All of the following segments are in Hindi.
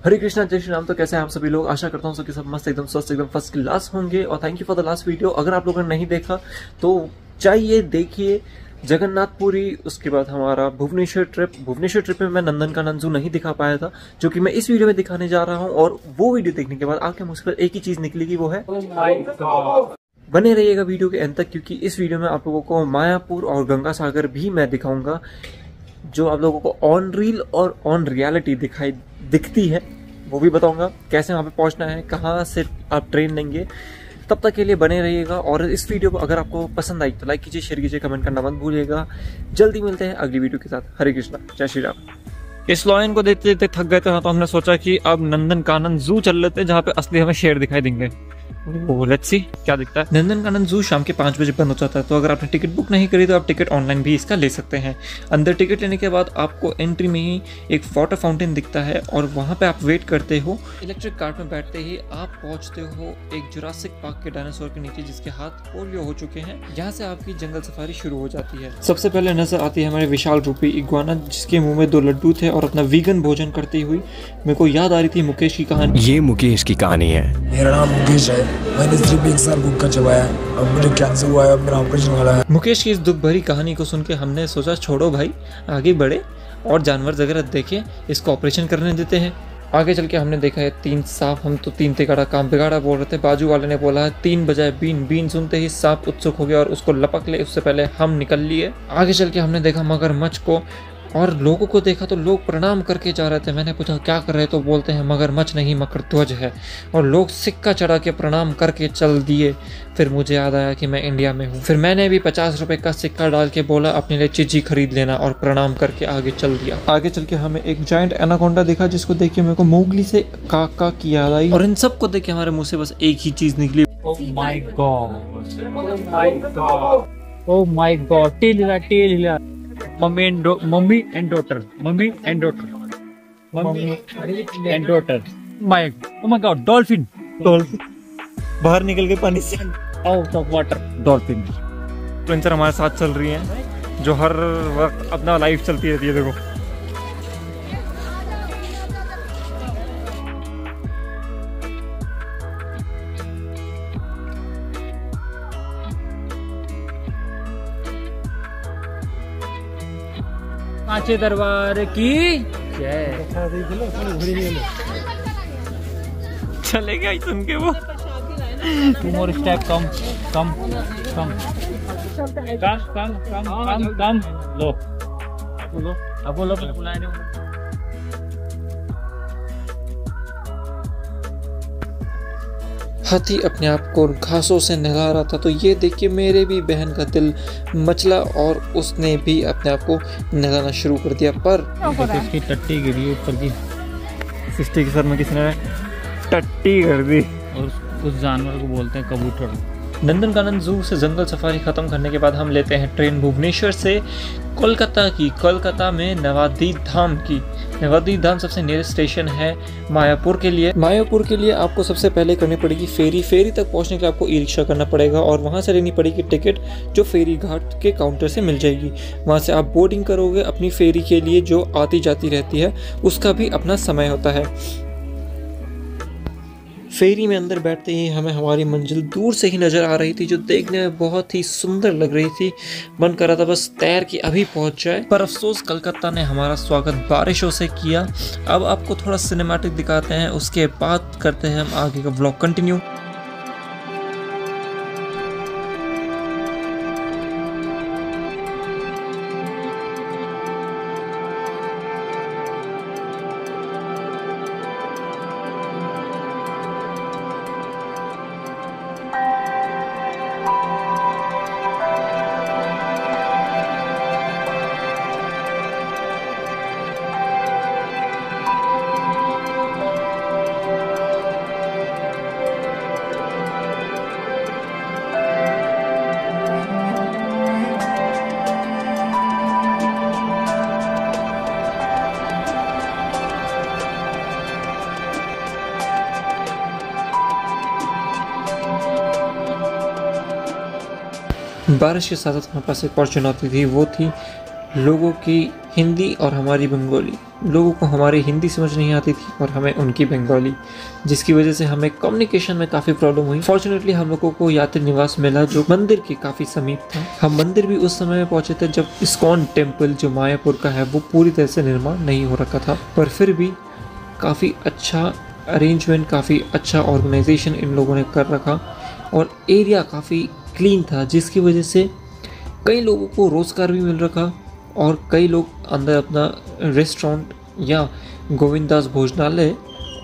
हरे कृष्णा, जय श्री राम। तो कैसे हैं आप सभी लोग? आशा करता हूँ कि सब मस्त, एकदम स्वस्थ, एकदम फर्स्ट क्लास होंगे। और thank you for the last video. अगर आप लोगों ने नहीं देखा तो चाहिए देखिए जगन्नाथपुरी। उसके बाद हमारा भुवनेश्वर ट्रिप में मैं नंदनकानन ज़ू नहीं दिखा पाया था, जो कि मैं इस वीडियो में दिखाने जा रहा हूँ। और वो वीडियो देखने के बाद आपके मुझ पर एक ही चीज निकलेगी, वो है बने रहिएगा वीडियो के अंत तक, क्योंकि इस वीडियो में आप लोगों को मायापुर और गंगा सागर भी मैं दिखाऊंगा, जो आप लोगों को ऑन रील और ऑन रियलिटी दिखती है। वो भी बताऊंगा कैसे वहां पे पहुंचना है, कहाँ से आप ट्रेन लेंगे। तब तक के लिए बने रहिएगा। और इस वीडियो को अगर आपको पसंद आई तो लाइक कीजिए, शेयर कीजिए, कमेंट करना मत भूलिएगा। जल्दी मिलते हैं अगली वीडियो के साथ। हरे कृष्णा, जय श्री राम। इस लॉयन को देखते देखते थक गए थे, तो हमने सोचा कि अब नंदनकानन जू चल लेते हैं, जहाँ पे असली हमें शेर दिखाई देंगे। लेट्स सी क्या दिखता है। नंदनकानन जू शाम के 5 बजे बंद हो जाता है, तो अगर आपने टिकट बुक नहीं करी तो आप टिकट ऑनलाइन भी इसका ले सकते हैं। अंदर टिकट लेने के बाद आपको एंट्री में ही एक वाटर फाउंटेन दिखता है, और वहाँ पे आप वेट करते हो। इलेक्ट्रिक कार्ट में बैठते ही आप पहुँचते हो एक जुरासिक पार्क के डायनासोर के नीचे, जिसके हाथ पोलियो हो चुके हैं। यहाँ से आपकी जंगल सफारी शुरू हो जाती है। सबसे पहले नजर आती है हमारे विशाल रूपी इग्वाना, जिसके मुंह में 2 लड्डू थे, और अपना वीगन भोजन करती हुई मेरे को याद आ रही थी मुकेश की कहानी। ये मुकेश की कहानी है। मेरा नाम मुकेश है। मैंने सिर्फ 1 साल भूख का चबाया, अब मुझे कैंसर हुआ है, अब मेरा ऑपरेशन वाला है। मुकेश की इस दुख भरी कहानी को सुन के हमने सोचा छोड़ो भाई, आगे बढ़े और जानवर वगैरह देखे, इसको ऑपरेशन करने देते हैं। आगे चल के हमने देखा है 3 सांप। हम तो 3 तिगाड़ा काम बिगाड़ा बोल रहे थे, बाजू वाले ने बोला है 3 बजाय बीन। बीन सुनते ही सांप उत्सुक हो गया और उसको लपक ले, उससे पहले हम निकल लिए। आगे चल के हमने देखा मगरमच्छ को, और लोगों को देखा तो लोग प्रणाम करके जा रहे थे। मैंने पूछा क्या कर रहे, तो बोलते हैं मगरमच्छ नहीं मकरध्वज है, और लोग सिक्का चढ़ा के प्रणाम करके चल दिए। फिर मुझे याद आया कि मैं इंडिया में हूँ। फिर मैंने भी 50 रुपए का सिक्का डाल के बोला अपने लिए चिज्जी खरीद लेना, और प्रणाम करके आगे चल दिया। आगे चल के हमें एक जायंट एनाकोंडा दिखा, जिसको देख के मेरे को मोगली से काका की याद आई। और इन सब को देख के हमारे मुँह से बस एक ही चीज निकली, Oh my God! Oh my God! Oh my God! Tail हिला. Mummy and daughter. Mummy and daughter. Mummy and daughter. Oh my God! Dolphin. बाहर निकल के पानी से Out of water. Dolphin. ट्विंसर हमारे साथ चल रही हैं, जो हर वक्त अपना लाइफ चलती रहती है। देखो पांचे दरबार की जय। चले गया सुन के वो। 2 more step. Come. लो अब बोलो बुलाए नहीं। हाथी अपने आप को घासों से नहला रहा था, तो ये देख के मेरे भी बहन का दिल मचला, और उसने भी अपने आप को नहलाना शुरू कर दिया। पर इसकी टट्टी गिरी ऊपर की, सिस्टी के सर में किसी ने टट्टी कर दी। और उस जानवर को बोलते हैं कबूतर। नंदनकानन जू से जंगल सफारी खत्म करने के बाद हम लेते हैं ट्रेन भुवनेश्वर से कोलकाता की। कोलकाता में नवादी धाम की। नवादी धाम सबसे नियरेस्ट स्टेशन है मायापुर के लिए। मायापुर के लिए आपको सबसे पहले करनी पड़ेगी फेरी। फेरी तक पहुंचने के लिए आपको ई रिक्शा करना पड़ेगा, और वहां से लेनी पड़ेगी टिकट, जो फेरी घाट के काउंटर से मिल जाएगी। वहां से आप बोर्डिंग करोगे अपनी फेरी के लिए, जो आती जाती रहती है, उसका भी अपना समय होता है। फेरी में अंदर बैठते ही हमें हमारी मंजिल दूर से ही नज़र आ रही थी, जो देखने में बहुत ही सुंदर लग रही थी। मन कर रहा था बस तैर के अभी पहुंच जाए, पर अफसोस कलकत्ता ने हमारा स्वागत बारिशों से किया। अब आपको थोड़ा सिनेमैटिक दिखाते हैं, उसके बाद करते हैं हम आगे का व्लॉग कंटिन्यू। बारिश के साथ हमारे पास एक और चुनौती थी, वो थी लोगों की हिंदी और हमारी बंगाली। लोगों को हमारी हिंदी समझ नहीं आती थी और हमें उनकी बंगाली, जिसकी वजह से हमें कम्युनिकेशन में काफ़ी प्रॉब्लम हुई। फॉर्चुनेटली हम लोगों को यात्री निवास मिला जो मंदिर के काफ़ी समीप था। हम मंदिर भी उस समय में पहुंचे थे जब इस्कॉन टेम्पल जो मायापुर का है वो पूरी तरह से निर्माण नहीं हो रखा था, पर फिर भी काफ़ी अच्छा अरेंजमेंट, काफ़ी अच्छा ऑर्गेनाइजेशन इन लोगों ने कर रखा और एरिया काफ़ी क्लीन था, जिसकी वजह से कई लोगों को रोज़गार भी मिल रखा और कई लोग अंदर अपना रेस्टोरेंट या गोविंदास भोजनालय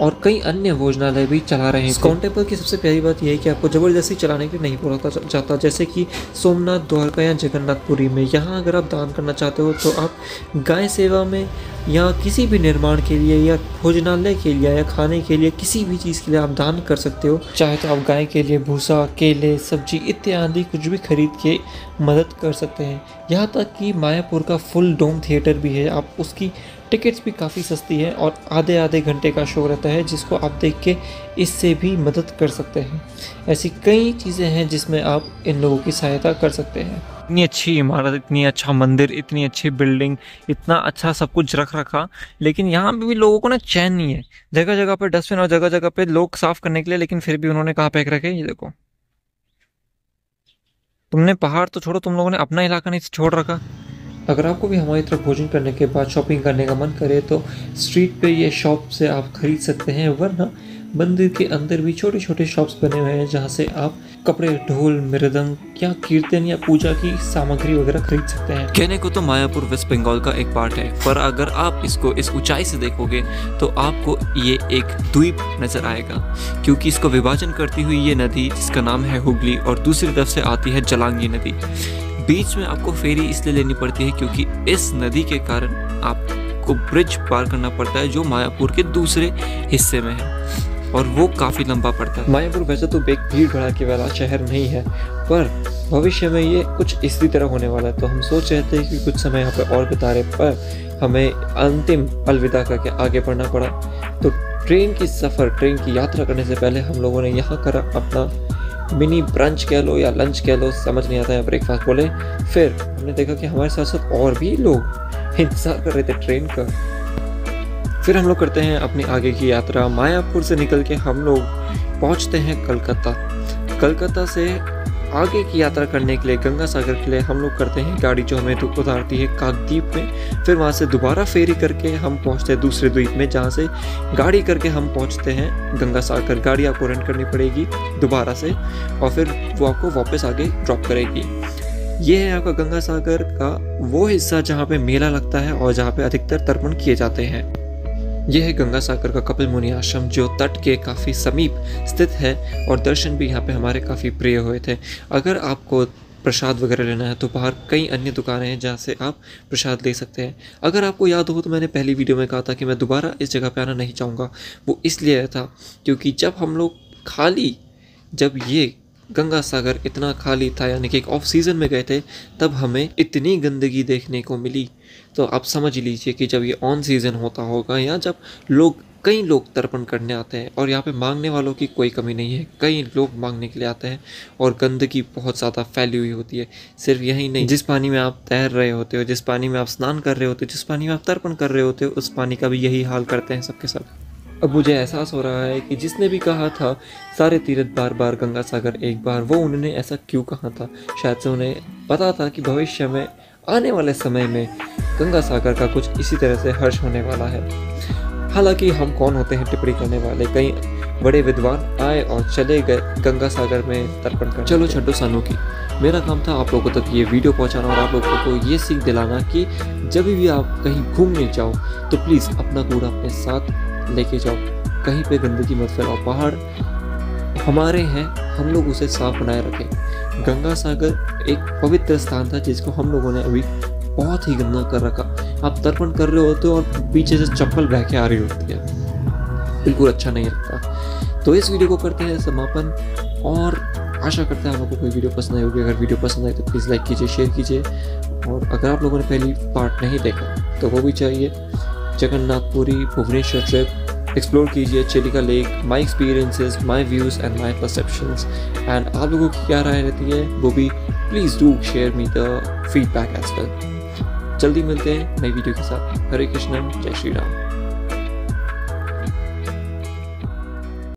और कई अन्य भोजनालय भी चला रहे हैं। इस्कॉन टेम्पल की सबसे प्यारी बात यह है कि आपको ज़बरदस्ती चलाने के लिए नहीं बोला जाता, जैसे कि सोमनाथ, द्वारका या जगन्नाथपुरी में। यहाँ अगर आप दान करना चाहते हो तो आप गाय सेवा में या किसी भी निर्माण के लिए या भोजनालय के लिए या खाने के लिए किसी भी चीज़ के लिए आप दान कर सकते हो। चाहे तो आप गाय के लिए भूसा, केले, सब्जी इत्यादि कुछ भी खरीद के मदद कर सकते हैं। यहाँ तक कि मायापुर का फुल डोम थिएटर भी है, आप उसकी टिकट्स भी काफ़ी सस्ती है और आधे घंटे का शो रहता है, जिसको आप देख के इससे भी मदद कर सकते हैं। ऐसी कई चीज़ें हैं जिसमें आप इन लोगों की सहायता कर सकते हैं। इतनी अच्छी इमारत, इतनी अच्छा मंदिर, इतनी अच्छी बिल्डिंग, इतना अच्छा सब कुछ रख रखा, लेकिन यहाँ पे भी लोगों को ना चैन नहीं है। जगह जगह पे डस्टबिन और जगह जगह पे लोग साफ करने के लिए, लेकिन फिर भी उन्होंने कहाँ फेंक रखे, ये देखो। तुमने पहाड़ तो छोड़ो, तुम लोगों ने अपना इलाका नहीं छोड़ रखा। अगर आपको भी हमारी तरफ भोजन करने के बाद शॉपिंग करने का मन करे तो स्ट्रीट पे ये शॉप से आप खरीद सकते हैं, वरना मंदिर के अंदर भी छोटे छोटे शॉप्स बने हुए हैं जहाँ से आप कपड़े, ढोल, मृदंग या कीर्तन या पूजा की सामग्री वगैरह खरीद सकते हैं। कहने को तो मायापुर वेस्ट बंगाल का एक पार्ट है, पर अगर आप इसको इस ऊंचाई से देखोगे तो आपको ये एक द्वीप नजर आएगा, क्योंकि इसको विभाजन करती हुई ये नदी जिसका नाम है हुगली और दूसरी तरफ से आती है जलांगी नदी। बीच में आपको फेरी इसलिए लेनी पड़ती है क्योंकि इस नदी के कारण आपको ब्रिज पार करना पड़ता है जो मायापुर के दूसरे हिस्से में है और वो काफ़ी लंबा पड़ता है। मायापुर वैसे तो एक भीड़ भड़ाके वाला शहर नहीं है, पर भविष्य में ये कुछ इसी तरह होने वाला है, तो हम सोच रहे थे कि कुछ समय यहाँ पे और बिता रहे, पर हमें अंतिम अलविदा करके आगे बढ़ना पड़ा। तो ट्रेन की यात्रा करने से पहले हम लोगों ने यहाँ करा अपना मिनी ब्रंच कह लो या लंच कह लो, समझ नहीं आता है, ब्रेकफास्ट बोले। फिर हमने देखा कि हमारे साथ साथ और भी लोग इंतजार कर रहे थे ट्रेन का। फिर हम लोग करते हैं अपनी आगे की यात्रा। मायापुर से निकल के हम लोग पहुंचते हैं कलकत्ता से आगे की यात्रा करने के लिए गंगा सागर के लिए हम लोग करते हैं गाड़ी जो हमें उतारती है काकद्वीप में। फिर वहाँ से दोबारा फेरी करके हम पहुँचते हैं दूसरे द्वीप में, जहाँ से गाड़ी करके हम पहुँचते हैं गंगा सागर। गाड़ी आपको रेंट करनी पड़ेगी दोबारा से और फिर वो आपको वापस आगे ड्रॉप करेगी। ये है आपका गंगा सागर का वो हिस्सा जहाँ पे मेला लगता है और जहाँ पे अधिकतर तर्पण किए जाते हैं। यह है गंगा सागर का कपिल मुनि आश्रम जो तट के काफ़ी समीप स्थित है और दर्शन भी यहाँ पे हमारे काफ़ी प्रिय हुए थे। अगर आपको प्रसाद वगैरह लेना है तो बाहर कई अन्य दुकानें हैं जहाँ से आप प्रसाद ले सकते हैं। अगर आपको याद हो तो मैंने पहली वीडियो में कहा था कि मैं दोबारा इस जगह पे आना नहीं चाहूँगा। वो इसलिए था क्योंकि जब ये गंगा सागर इतना खाली था, यानी कि एक ऑफ सीज़न में गए थे, तब हमें इतनी गंदगी देखने को मिली। तो आप समझ लीजिए कि जब ये ऑन सीज़न होता होगा या जब कई लोग तर्पण करने आते हैं, और यहाँ पे मांगने वालों की कोई कमी नहीं है, कई लोग मांगने के लिए आते हैं और गंदगी बहुत ज़्यादा फैली हुई होती है। सिर्फ यही नहीं, जिस पानी में आप तैर रहे होते हो, जिस पानी में आप स्नान कर रहे होते हो, जिस पानी में आप तर्पण कर रहे होते हो, उस पानी का भी यही हाल करते हैं सबके सब। अब मुझे एहसास हो रहा है कि जिसने भी कहा था सारे तीर्थ बार बार गंगा सागर एक बार, वो उन्होंने ऐसा क्यों कहा था। शायद से उन्हें पता था कि भविष्य में आने वाले समय में गंगा सागर का कुछ इसी तरह से हर्ष होने वाला है। हालांकि हम कौन होते हैं टिप्पणी करने वाले, कई बड़े विद्वान आए और चले गए गंगा सागर में तर्पण कर। चलो छड्डो सानू की, मेरा काम था आप लोगों तक ये वीडियो पहुंचाना और आप लोगों को ये सीख दिलाना कि जब भी आप कहीं घूमने जाओ तो प्लीज़ अपना कूड़ा अपने साथ लेके जाओ, कहीं पे गंदगी मत फैलाओ। पहाड़ हमारे हैं, हम लोग उसे साफ बनाए रखें। गंगा सागर एक पवित्र स्थान था जिसको हम लोगों ने अभी बहुत ही गंदा कर रखा। आप तर्पण कर रहे होते हो और पीछे से चप्पल बह के आ रही होती है, बिल्कुल अच्छा नहीं लगता। तो इस वीडियो को करते हैं समापन और आशा करते हैं आप लोगों को कोई वीडियो पसंद आई होगी। अगर वीडियो पसंद आई तो प्लीज़ लाइक कीजिए, शेयर कीजिए, और अगर आप लोगों ने पहली पार्ट नहीं देखा तो वो भी चाहिए। जगन्नाथपुरी भुवनेश्वर ट्रिप एक्सप्लोर कीजिए, Chilika lake, my experiences, my views and my perceptions. And आप लोगों की क्या राय रहती है वो भी please do share me the feedback as well. जल्दी मिलते हैं नई वीडियो के साथ। हरे कृष्ण, जय श्री राम।